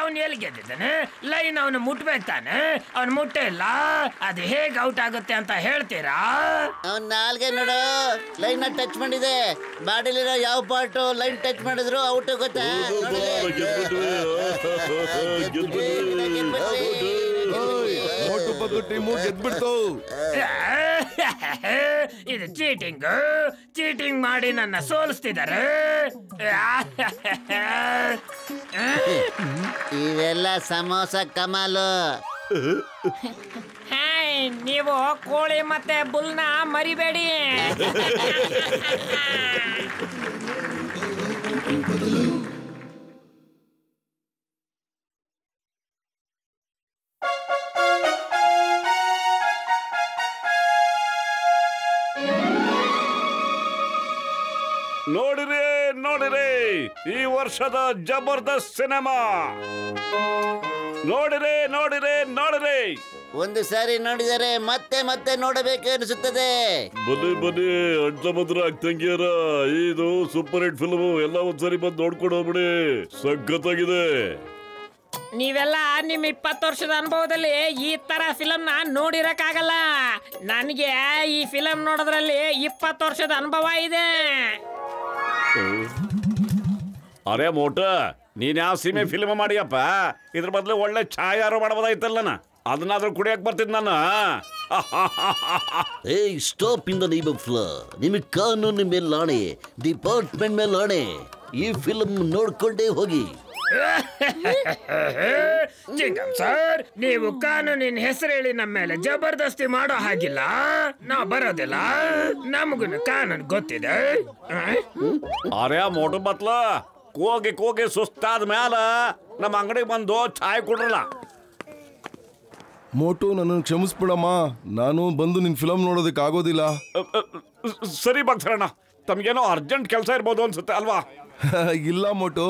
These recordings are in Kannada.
ಅವನು ಎಲ್ಲಿ ಗೆದ್ದಿದ್ದಾನೆ? ಲೈನ್ ಅವನು ಮುಟ್ಬೇಕು ತಾನೆ, ಅವನು ಮುಟ್ಟೆ ಇಲ್ಲ. ಅದು ಹೇಗೆ ಔಟ್ ಆಗುತ್ತೆ ಅಂತ ಹೇಳ್ತೀರಾ? ಅವ್ನ್ ನಾಲ್ಗೆ ನೋಡು, ಲೈನ್ ಟಚ್ ಮಾಡಿದೆ. ಬಾಡಿಲಿರೋ ಯಾವ ಪಾರ್ಟ್ ಲೈನ್ ಟಚ್ ಮಾಡಿದ್ರು ಔಟ್ ಗೊತ್ತಾ? ಮೋಟು ಪತ್ಲು ಟೀಮು ಗೆದ್ಬಿಡ್ತು. ಇದು ಚೀಟಿಂಗ್ ಮಾಡಿ ನನ್ನ ಸೋಲಿಸ್ತಿದ್ದಾರೆ. ಇವೆಲ್ಲ ಸಮೋಸ ಕಮಾಲು. ನೀವು ಕೋಳಿ ಮತ್ತೆ ಬುಲ್ನ ಮರಿಬೇಡಿ. ನೋಡಿರಿ ಈ ವರ್ಷದ ಜಬರ್ದಸ್ತ್ ಸಿನಿಮಾ. ನೋಡಿರಿ ಒಂದು ಸಾರಿ ನೋಡಿದರೆ ಮತ್ತೆ ಮತ್ತೆ ನೋಡಬೇಕು ಅನಿಸುತ್ತದೆ. ಬನ್ನಿ ಅಡ್ಡ ಮದ್ರ ಆಗ್ತಂಗಿಯರ, ಇದು ಸೂಪರ್ ಹಿಟ್ ಫಿಲ್ಮ್. ಎಲ್ಲ ಒಂದ್ಸರಿ ಬಂದು ನೋಡ್ಕೊಂಡು ಹೋಗ್ಬಿಡಿ, ಸಖತ್ತಾಗಿದೆ. ನೀವೆಲ್ಲ ನಿಮ್ಮ 20 ವರ್ಷದ ಅನುಭವದಲ್ಲಿ ಈ ತರ ಫಿಲಂನ ನೋಡಿರಕ್ಕಾಗಲ್ಲ. ನನಗೆ ಈ ಫಿಲಂ ನೋಡೋದ್ರಲ್ಲಿ 20 ವರ್ಷದ ಅನುಭವ ಇದೆ. ಅರೆ ಮೋಟ, ನೀನ್ ಯಾವ ಸೀಮೆ ಫಿಲ್ಮ್ ಮಾಡಿಯಪ್ಪ? ಇದ್ರ ಬದಲು ಒಳ್ಳೆ ಛಾಯಾರು ಮಾಡಬಹುದಾಯ್ತಲ್ಲ. ಅದನ್ನಾದ್ರೂ ಕುಡಿಯಕ್ ಬರ್ತಿದ್ ನಾನು. ಏಯ್ stop in the name of law. ನಿಮಗೆ ಕಾನೂನು ಮೇಲೆ ಆಣೆ, ಡಿಪಾರ್ಟ್ಮೆಂಟ್ ಮೇಲೆ ಆಣೆ. ಈ ಫಿಲ್ಮ್ ನೋಡ್ಕೊಂಡೇ ಹೋಗಿ. ಚಿಂಗಂ ಸರ್, ನೀವು ಕಾನೂನಿನ ಹೆಸರು ಹೇಳಿ ನಮ್ಮ ಮೇಲೆ ಜಬರ್ದಸ್ತಿ ಮಾಡೋ ಹಾಗಿಲ್ಲ. ನಾವು ಬರೋದಿಲ್ಲ, ನಮಗೂ ಕಾನೂನು ಗೊತ್ತಿದೆ. ಅರೆ ಮೋಟು ಬತ್ಲ, ಕೋಗಿ ಸುಸ್ತಾದ ಮ್ಯಾಲ ನಮ್ಮ ಅಂಗಡಿಗೆ ಬಂದು ಚಾಯ್ ಕೊಡ್ರಲ್ಲ. ಮೋಟು, ನನ್ನನ್ನು ಕ್ಷಮಿಸ್ಬಿಡಮ್ಮ. ನಾನು ಬಂದು ನಿನ್ ಫಿಲಮ್ ನೋಡೋದಕ್ಕೆ ಆಗೋದಿಲ್ಲ. ಸರಿ ಬಾಕ್ಸರಣ್ಣ, ತಮ್ಗೇನೋ ಅರ್ಜೆಂಟ್ ಕೆಲಸ ಇರ್ಬೋದು ಅನ್ಸುತ್ತೆ ಅಲ್ವಾ? ಇಲ್ಲ ಮೋಟು,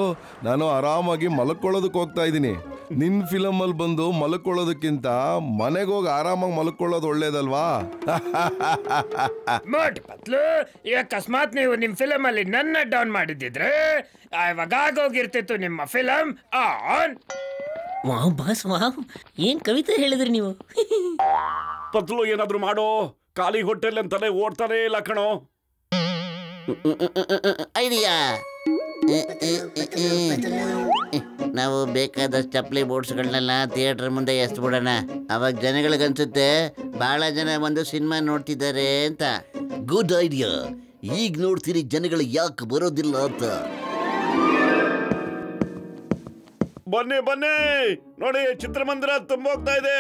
ನಾನು ಆರಾಮಾಗಿ ಮಲ್ಕೊಳ್ಳೋದಕ್ಕೆ ಹೋಗ್ತಾ ಇದ್ದೀನಿ. ನಿನ್ ಫಿಲಮ್ ಅಲ್ಲಿ ಬಂದು ಮಲ್ಕೊಳ್ಳೋದಕ್ಕಿಂತ ಮನೆಗೆ ಹೋಗಿ ಆರಾಮಾಗಿ ಮಲ್ಕೊಳ್ಳೋದು ಒಳ್ಳೇದಲ್ವಾ? ಮೋಟ್ ಪತ್ಲು, ಅಕಸ್ಮಾತ್ ನೀವು ನಿಮ್ ಫಿಲಮ್ ಅಲ್ಲಿ ನನ್ನ ಡೌನ್ ಮಾಡಿದ್ದಿದ್ರೆ ಇವಾಗ ಆಗೋಗಿರ್ತಿತ್ತು ನಿಮ್ಮ film on. Wow boss wow, ಏನ್ ಕವಿತೆ ಹೇಳಿದ್ರಿ ನೀವು. ಪತ್ಲು ಏನಾದ್ರು ಮಾಡೋ, ಖಾಲಿ ಹೊಟ್ಟೆಲ್ ಅಂತಾನೆ ಓಡ್ತಾನೆ ಇಲ್ಲ ಕಣೋ. ಐಡಿಯಾ, ನಾವು ಬೇಕಾದಷ್ಟು ಚಪ್ಪಲಿ ಬೋರ್ಡ್ಸ್ಗಳನ್ನೆಲ್ಲ ಥಿಯೇಟರ್ ಮುಂದೆ ಎಸ್ಬಿಡೋಣ. ಅವಾಗ ಜನಗಳಿಗನ್ಸುತ್ತೆ ಬಹಳ ಜನ ಒಂದು ಸಿನಿಮಾ ನೋಡ್ತಿದ್ದಾರೆ ಅಂತ. Good idea. ಈಗ ನೋಡ್ತೀರಿ ಜನಗಳು ಯಾಕೆ ಬರೋದಿಲ್ಲ ಅಂತ. ಬನ್ನಿ ನೋಡಿ, ಚಿತ್ರಮಂದಿರ ತುಂಬೋಗ್ತಾ ಇದೆ.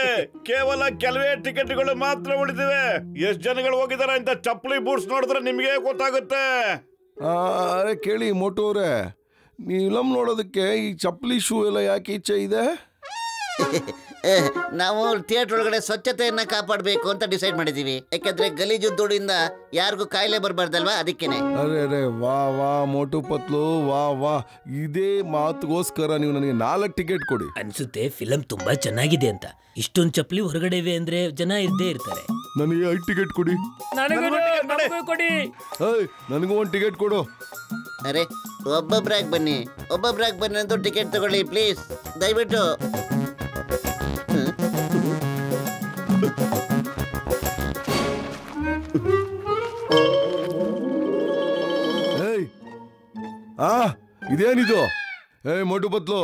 ಕೇವಲ ಕೆಲವೇ ಟಿಕೆಟ್ಗಳು ಮಾತ್ರ ಉಳಿದಿವೆ. ಎಷ್ಟು ಜನಗಳು ಹೋಗಿದಾರೆ ಅಂತ ಚಪ್ಪಲಿ ಬೂಟ್ಸ್ ನೋಡಿದ್ರೆ ನಿಮಗೆ ಗೊತ್ತಾಗುತ್ತೆ. ಅರೆ ಕೇಳಿ ಮೋಟು ಅವರೇ, ನೀವು ಫಿಲಮ್ ನೋಡೋದಕ್ಕೆ ಈ ಚಪ್ಪಲಿ ಶೂ ಎಲ್ಲ ಯಾಕೆ ಇಚ್ಛೆ ಇದೆ? ನಾವು ಥಿಯೇಟರ್ ಒಳಗಡೆ ಸ್ವಚ್ಛತೆಯನ್ನ ಕಾಪಾಡಬೇಕು ಅಂತ ಡಿಸೈಡ್ ಮಾಡಿದೀವಿ. ಯಾಕಂದ್ರೆ ಗಲೀಜು ಧೂಳಿಂದ ಯಾರಿಗೂ ಕಾಯಿಲೆ ಬರಬಾರ್ದಲ್ವಾ, ಅದಕ್ಕೇನೆ. ಅರೆ ವಾ ಮೋಟು ಪತ್ಲು, ವಾ ಇದೇ ಮಾತುಗೋಸ್ಕರ ನೀವು ನನಗೆ 4 ಟಿಕೆಟ್ ಕೊಡಿ. ಅನ್ಸುತ್ತೆ ಫಿಲಂ ತುಂಬಾ ಚೆನ್ನಾಗಿದೆ ಅಂತ. ಇಷ್ಟೊಂದು ಚಪ್ಪಲಿ ಹೊರಗಡೆ ಇವೆ ಅಂದ್ರೆ ಜನ ಇದ್ದೇ ಇರ್ತಾರೆ. ನನಗೆ 5 ಟಿಕೆಟ್ ಕೊಡಿ. ಕೊಡಿ. ನನಗೂ 1 ಟಿಕೆಟ್ ಕೊಡು. ಅರೆ ಒಬ್ಬೊಬ್ರಾಗಿ ಬನ್ನಿ ಅಂತ ಟಿಕೆಟ್ ತಗೊಳ್ಳಿ ಪ್ಲೀಸ್, ದಯವಿಟ್ಟು. ಇದೇನಿದು? ಮೋಟು ಪತ್ಲು,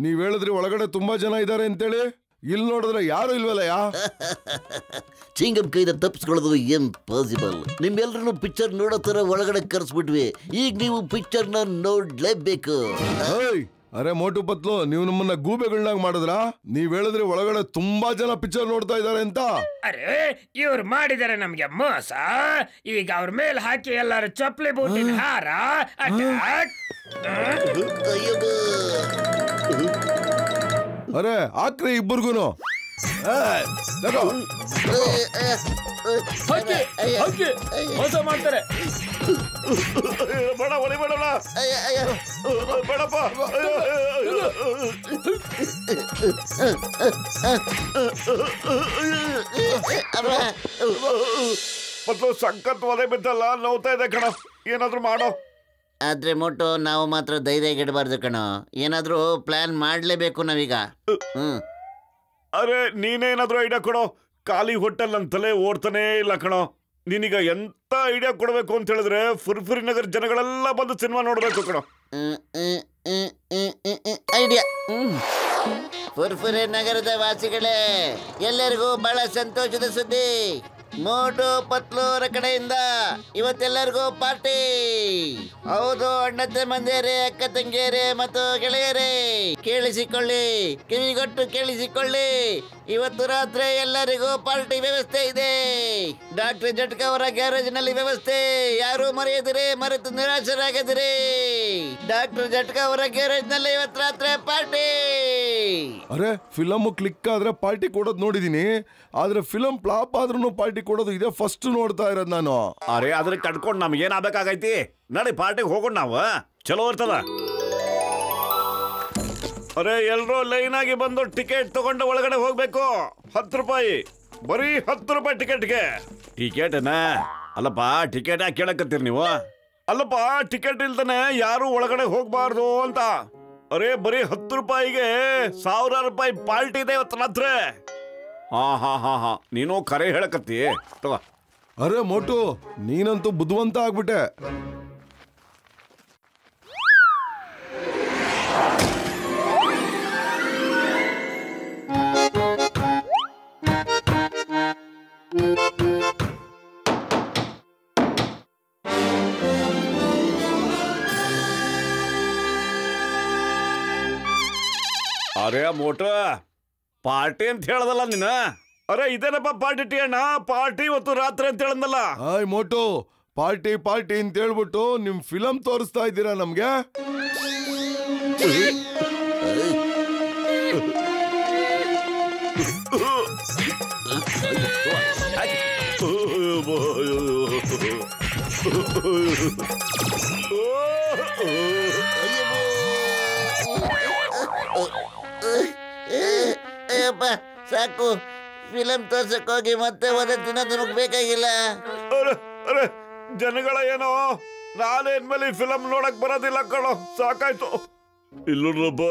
ನೀವ್ ಹೇಳಿದ್ರಿ ಒಳಗಡೆ ತುಂಬಾ ಜನ ಇದ್ದಾರೆ ಅಂತೇಳಿ, ಇಲ್ಲಿ ನೋಡಿದ್ರೆ ಯಾರು ಇಲ್ವಲ್ಲ. ಚಿಂಗಂ ಕೈದ ತಪ್ಪಿಸ್ಕೊಳ್ಳೋದು ಇಂಪಾಸಿಬಲ್. ನಿಮ್ಮೆಲ್ಲರೂ ಪಿಕ್ಚರ್ ನೋಡೋ ತರ ಒಳಗಡೆ ಕರೆಸ್ಬಿಟ್ವಿ. ಈಗ ನೀವು ಪಿಕ್ಚರ್ ನ ನೋಡ್ಲೇಬೇಕು. ಅರೆ ಮೋಟು ಪತ್ಲು, ನೀವು ನಮ್ಮನ್ನ ಗೂಬೆಗಳನ್ನಾಗ ಮಾಡಿದ್ರ? ನೀವ್ ಹೇಳಿದ್ರೆ ಒಳಗಡೆ ತುಂಬಾ ಜನ ಪಿಕ್ಚರ್ ನೋಡ್ತಾ ಇದ್ದಾರೆ ಅಂತ. ಅರೆ ಇವ್ರು ಮಾಡಿದಾರೆ ನಮ್ಗೆ ಮೋಸ. ಈಗ ಅವ್ರ ಮೇಲೆ ಹಾಕಿ ಎಲ್ಲರೂ ಚಪ್ಪಲಿ ಬೂಟಿನ ಹಾರ ಅಟ್ಯಾಕ್. ಅರೆ ಹಾಕ್ರಿ ಇಬ್ಬರಿಗೂನು. ಮೋಸ ಮಾಡ್ತಾರೆ. ಬೇಡ ಬೇಡಪ್ಪ. ಮತ್ತು ಸಖತ್ ಒಲೆ ಬಿದ್ದಲ್ಲ, ನೋವ್ತಾ ಇದೆ ಕಣ. ಏನಾದ್ರು ಮಾಡೋ. ಆದ್ರೆ ಮೋಟು ನಾವು ಮಾತ್ರ ಧೈರ್ಯ ಗೆಡಬಾರ್ದು ಕಣೋ, ಏನಾದ್ರೂ ಪ್ಲಾನ್ ಮಾಡ್ಲೇಬೇಕು ನಾವೀಗ. ಅರೆ ನೀನೇನಾದ್ರೂ ಐಡಿಯಾ ಕೊಡೋ, ಖಾಲಿ ಹೋಟೆಲ್ ನನ್ನ ತಲೆ ಓಡ್ತಾನೇ ಇಲ್ಲ ಕಣೋ. ನೀನೀಗ ಎಂತ ಐಡಿಯಾ ಕೊಡಬೇಕು ಅಂತ ಹೇಳಿದ್ರೆ ಫುರ್ಫುರಿ ನಗರ ಜನಗಳೆಲ್ಲ ಬಂದು ಸಿನಿಮಾ ನೋಡ್ಬೇಕು ಕಣೋ. ಐಡಿಯಾ. ಫುರ್ಫುರಿ ನಗರದ ವಾಸಿಗಳೇ, ಎಲ್ಲರಿಗೂ ಬಹಳ ಸಂತೋಷದ ಸುದ್ದಿ. ಮೋಟು ಪತ್ಲೂರ ಕಡೆಯಿಂದ ಇವತ್ತೆಲ್ಲರಿಗೂ ಪಾರ್ಟಿ. ಹೌದು ಅಣ್ಣತ್ತೆ ಮಂದಿಯರೇ, ಅಕ್ಕ ತಂಗಿಯರೇ ಮತ್ತು ಗೆಳೆಯರೇ, ಕೇಳಿಸಿಕೊಳ್ಳಿ, ಕಿವಿಗೊಟ್ಟು ಕೇಳಿಸಿಕೊಳ್ಳಿ. ಇವತ್ತು ರಾತ್ರಿ ಎಲ್ಲರಿಗೂ ಪಾರ್ಟಿ ವ್ಯವಸ್ಥೆ ಇದೆ. ಡಾಕ್ಟರ್ ಜಟ್ಕ ಅವರ ಗ್ಯಾರೇಜ್ ನಲ್ಲಿ ವ್ಯವಸ್ಥೆ. ಯಾರು ಮರೆಯದಿರಿ, ಮರೆತು ನಿರಾಶರಾಗದಿರಿ. ಡಾಕ್ಟರ್ ಜಟ್ಕ ಅವರ ಗ್ಯಾರೇಜ್ ನಲ್ಲಿ ಇವತ್ತು ರಾತ್ರಿ ಪಾರ್ಟಿ. ಅರೆ ಫಿಲಮ್ ಕ್ಲಿಕ್ ಆದ್ರೆ ಪಾರ್ಟಿ ಕೊಡೋದು ನೋಡಿದೀನಿ, ಆದ್ರೆ ಫಿಲಮ್ ಫ್ಲಾಪ್ ಆದ್ರೂ ಪಾರ್ಟಿ ಕೊಡೋದು ಇದೇ ಫಸ್ಟ್ ನೋಡ್ತಾ ಇರೋದು ನಾನು. ಅರೆ ಅದ್ರ ಕಟ್ಕೊಂಡು ನಮ್ಗೆ ಏನಾಗಬೇಕಾಗೈತಿ? ನಡಿ ಪಾರ್ಟಿಗೆ ಹೋಗೋಣ ನಾವು, ಚಲೋ ಇರ್ತದ. ಅರೆ ಎಲ್ರೂ ಲೈನ್ ಆಗಿ ಬಂದು ಟಿಕೆಟ್ ತಗೊಂಡು ಒಳಗಡೆ ಹೋಗ್ಬೇಕು. 10 ರೂಪಾಯಿ, ಬರೀ 10 ರೂಪಾಯಿ ಟಿಕೆಟ್ಗೆ. ಟಿಕೆಟ್ನ ಅಲ್ಲಪ್ಪ, ಟಿಕೆಟ್ ಯಾಕೆ ಕೇಳಕತ್ತೀರಿ ನೀವು? ಅಲ್ಲಪ್ಪ, ಟಿಕೆಟ್ ಇಲ್ದಾನೆ ಯಾರು ಒಳಗಡೆ ಹೋಗ್ಬಾರ್ದು ಅಂತ. ಅರೆ ಬರೀ 10 ರೂಪಾಯಿಗೆ 1000 ರೂಪಾಯಿ ಪಾರ್ಟಿ ಇದೆ ಇವತ್ತು ರಾತ್ರಿ. ಹಾ ನೀನು ಕರೆ ಹೇಳಕತ್ತಿ ತಗೋ. ಅರೆ ಮೋಟು, ನೀನಂತೂ ಬುದ್ಧಿವಂತ ಆಗ್ಬಿಟ್ಟೆ. ಅರೆ ಮೋಟ, ಪಾರ್ಟಿ ಅಂತ ಹೇಳದಲ್ಲ ನೀನ? ಅರೆ ಇದೇನಪ್ಪ ಪಾರ್ಟಿ ಟೀ ಅಣ್ಣ, ಪಾರ್ಟಿ ಇವತ್ತು ರಾತ್ರಿ ಅಂತ ಹೇಳಂದಲ್ಲ. ಹಾಯ್ ಮೋಟು, ಪಾರ್ಟಿ ಪಾರ್ಟಿ ಅಂತ ಹೇಳ್ಬಿಟ್ಟು ನಿಮ್ ಫಿಲಮ್ ತೋರಿಸ್ತಾ ಇದ್ದೀರಾ ನಮ್ಗೆ? ಅಯ್ಯಪ್ಪ ಸಾಕು, ಫಿಲಂ ತೋರ್ಸಕ್ ಹೋಗಿ ಮತ್ತೆ ಓದೋ ತಿನ್ನೋದು ನಮಗ್ ಬೇಕಾಗಿಲ್ಲ. ಅರೆ ಜನಗಳ ಏನೋ, ನಾನೇನ್ಮೇಲೆ ಫಿಲಂ ನೋಡಕ್ ಬರೋದಿಲ್ಲ ಕಣೋ, ಸಾಕಾಯ್ತು. ಇಲ್ಲಪ್ಪ,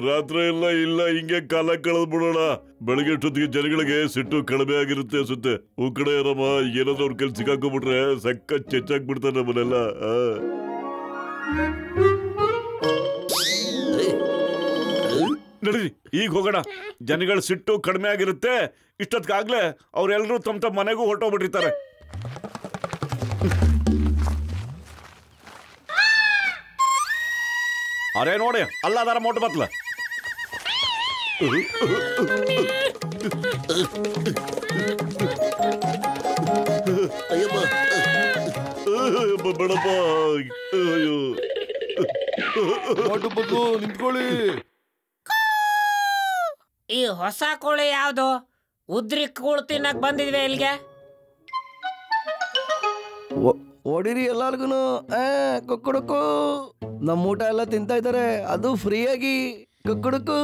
ರಾತ್ರಿ ಇಲ್ಲ ಹಿಂಗೆ ಕಾಲ ಕಳೆದ್ ಬಿಡೋಣ. ಬೆಳಗ್ಗೆ ಅಷ್ಟೊತ್ತಿಗೆ ಜನಗಳಿಗೆ ಸಿಟ್ಟು ಕಡಿಮೆ ಆಗಿರುತ್ತೆ ಅನ್ಸುತ್ತೆ. ಕಡೆ ಇರಮ್ಮ, ಏನಾದ್ರು ಅವ್ರ ಕೈಲಿ ಸಿಕ್ಕಾಕೊಂಡ್ಬಿಟ್ರೆ ಸಕ್ಕ ಚೆಚ್ಚಾಕ್ಬಿಡ್ತಾರೆ ನಮ್ಮನ್ನೆಲ್ಲ. ನಡೀರಿ ಈಗ ಹೋಗೋಣ, ಜನಗಳ ಸಿಟ್ಟು ಕಡಿಮೆ ಆಗಿರುತ್ತೆ. ಇಷ್ಟೊತ್ತಿಗಾಗ್ಲೇ ಅವ್ರೆಲ್ರೂ ತಮ್ಮ ಮನೆಗೂ ಹೊರಟೋಗ್ಬಿಟ್ಟಿರ್ತಾರೆ. ಅರೆ ನೋಡಿ, ಅಲ್ಲಾದಾರ ಮೋಟು ಬತ್ಲ. ಬೇಡಪ್ಪ, ಅಯ್ಯೋ ಮೋಟು ಬದ್ದು ನಿಂತ್ಕೊಳ್ಳಿ. ಈ ಹೊಸ ಕೋಳಿ ಯಾವ್ದು? ಉದ್ರಿ ಕೂಳು ತಿನ್ನಕ್ ಬಂದಿದ್ವಿ ಇಲ್ಲಿಗೆ. ಹೊಡಿರಿ ಎಲ್ಲಾರ್ಗು, ಕೊಕ್ಕುಡುಕು. ನಮ್ಮ ಊಟ ಎಲ್ಲ ತಿಂತಾ ಇದ್ದಾರೆ, ಅದು ಫ್ರೀಯಾಗಿ. ಕೊಕ್ಕುಡುಕು.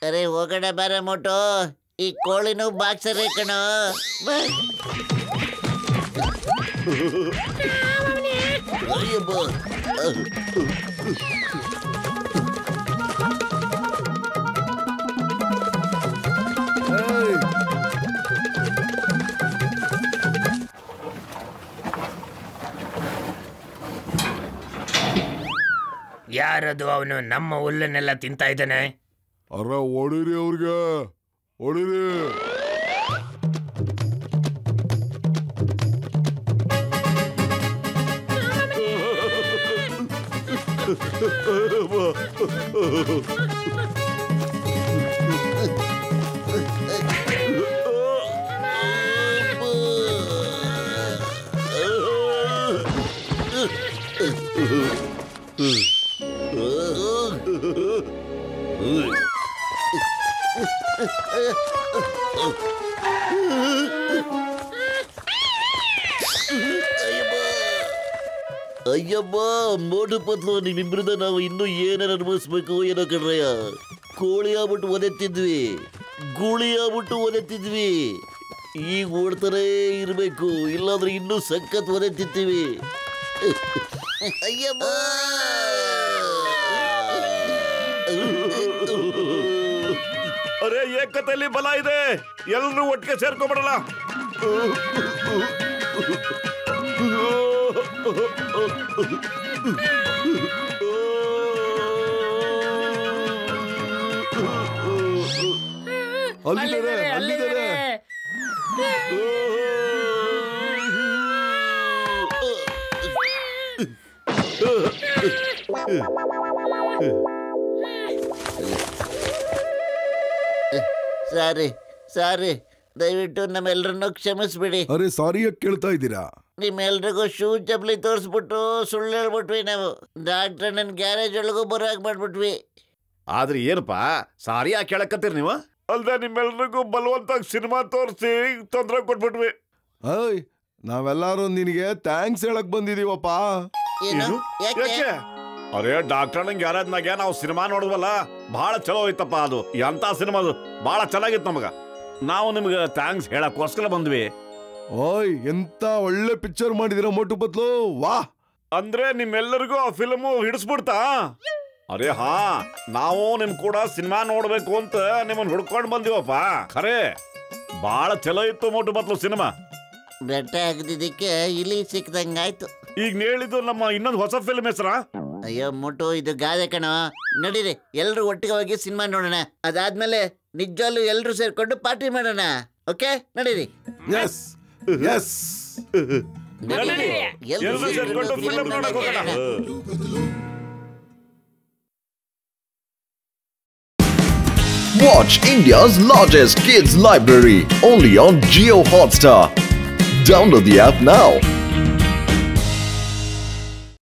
ಅರೆ ಹೋಗೋಣ ಬಾರ ಮೋಟು, ಈ ಕೋಳಿನೂ ಬಾಕ್ಸರೇ ಕಣೋ. ಯಾರದು ಅವನು? ನಮ್ಮ ಹುಲ್ಲನ್ನೆಲ್ಲ ತಿಂತಾ ಇದ್ದಾನೆ. ಅರ ಹೊಡಿರಿ ಅವ್ರಿಗೆ, ಹೊಡಿರಿ. ಅಯ್ಯಬ್ಬ ಮೋಟು ಪತ್ಲು, ನಿಮ್ಮಿಬ್ರದ ನಾವು ಇನ್ನೂ ಏನಾರು ಅನುಭವಿಸ್ಬೇಕು ಏನೋ ಕಣ್ರಯ್ಯ. ಕೋಳಿ ಆಗ್ಬಿಟ್ಟು ಒದೆತ್ತಿದ್ವಿ, ಗೂಳಿ ಆಗ್ಬಿಟ್ಟು ಒದೆತ್ತಿದ್ವಿ. ಈಗ ಓಡ್ತಾರೇ ಇರಬೇಕು, ಇಲ್ಲಾಂದ್ರೆ ಇನ್ನೂ ಸಖತ್ ಒದೆತ್ತಿರ್ತೀವಿ. ಅಯ್ಯಮ್ಮ ಅರೆ ಏಕತೆಯಲ್ಲಿ ಬಲ ಇದೆ, ಎಲ್ಲರೂ ಒಟ್ಟಿಗೆ ಸೇರ್ಕೊಂಡ್ಬಿಡಲ್ಲ. ಅಲ್ಲಿದ್ದಾರೆ. ಸಾರಿ ದಯವಿಟ್ಟು ನಮ್ಮೆಲ್ಲರನ್ನು ಕ್ಷಮಿಸ್ಬಿಡಿ. ಅರೆ ಸಾರಿ ಯಾಕೆ ಕೇಳ್ತಾ ಇದ್ದೀರಾ? ನಿಮ್ಮೆಲ್ರಿಗೂ ಶೂ ಚಪ್ಪಲಿ ತೋರಿಸ್ಬಿಟ್ಟು ಸುಳ್ಳು ಹೇಳ್ಬಿಟ್ವಿ. ನಾವು ಡಾಕ್ಟ್ರ್ ನನ್ನ ಗ್ಯಾರೇಜ್ ಒಳಗೂ ಬರೋಕ್ ಮಾಡ್ಬಿಟ್ವಿ. ಆದ್ರೆ ಏನಪ್ಪಾ ಸಾರಿ ಯಾಕೆ ಕೇಳಕತ್ತೀರಿ ನೀವು? ಅಲ್ದೆ ನಿಮ್ಮೆಲ್ರಿಗೂ ಬಲವಂತಾಗಿ ಸಿನಿಮಾ ತೋರಿಸಿ ತೊಂದರೆ ಕೊಟ್ಬಿಟ್ವಿ. ಅಯ್ ನಾವೆಲ್ಲಾರು ನಿನಗೆ ಥ್ಯಾಂಕ್ಸ್ ಹೇಳಕ್ ಬಂದಿದೀವಪ್ಪ. ಏನು? ಯಾಕೆ? ಅರೆ ಡಾಕ್ಟರ್ ನಂಗೆ ಗ್ಯಾರೇಜ್ನಾಗೆ ನಾವು ಸಿನಿಮಾ ನೋಡುವಲ್ಲ, ಬಹಳ ಚಲೋ ಐತಪ್ಪ. ಅದು ಎಂತ ಸಿನಿಮಾ, ಅದು ಬಹಳ ಚೆನ್ನಾಗಿತ್ತು. ನಮಗ ನಾವು ನಿಮ್ಗೆ ಥ್ಯಾಂಕ್ಸ್ ಹೇಳಕ್ಕೋಸ್ಕರ ಬಂದ್ವಿ. ಓಯ್ ಎಂತ ಒಳ್ಳೆ ಪಿಕ್ಚರ್ ಮಾಡಿದಿರ ಮೋಟು ಪತ್ಲು, ವಾ. ಅಂದ್ರೆ ನಿಮ್ಮೆಲ್ಲರಿಗೂ ಆ ಫಿಲ್ಮು ಹಿಡಿಸ್ಬಿಡ್ತಾ? ಅರೆ ಹಾ, ನಾವು ನಿಮ್ ಕೂಡ ಸಿನಿಮಾ ನೋಡ್ಬೇಕು ಅಂತ ನಿಮ್ಮನ್ನ ಹುಡ್ಕೊಂಡ್ ಬಂದಿವಪ್ಪ. ಖರೆ ಬಹಳ ಚಲೋ ಇತ್ತು ಮೋಟು ಪತ್ಲು ಸಿನಿಮಾ. ಬೆಟ್ಟ ಹಾಕಿದ್ದಕ್ಕೆ ಇಲಿ ಸಿಕ್ದಂಗಾಯ್ತು. ಈಗ ಹೇಳಿದ್ದು ನಮ್ಮ ಇನ್ನೊಂದು ಹೊಸ ಫಿಲ್ಮ್ ಹೆಸರ? ಅಯ್ಯೋ ಮೋಟು, ಇದು ಗಾದೆ ಕಣ. ನಡೀರಿ ಎಲ್ರು ಒಟ್ಟಿಗೆ ಹೋಗಿ ಸಿನಿಮಾ ನೋಡೋಣ. ಅದಾದ್ಮೇಲೆ ನಿಜವಾಗ್ಲೂ ಎಲ್ರು ಸೇರ್ಕೊಂಡು ಪಾರ್ಟಿ ಮಾಡೋಣ. ಓಕೆ ನಡೀರಿ. ಎಸ್ ಎಸ್ ಎಲ್ರು ಸೇರ್ಕೊಂಡು ಫಿಲ್ಮ್ ನೋಡಕ್ ಹೋಗೋಣ. Watch India's largest kids library only on Jio Hotstar. Download the app now.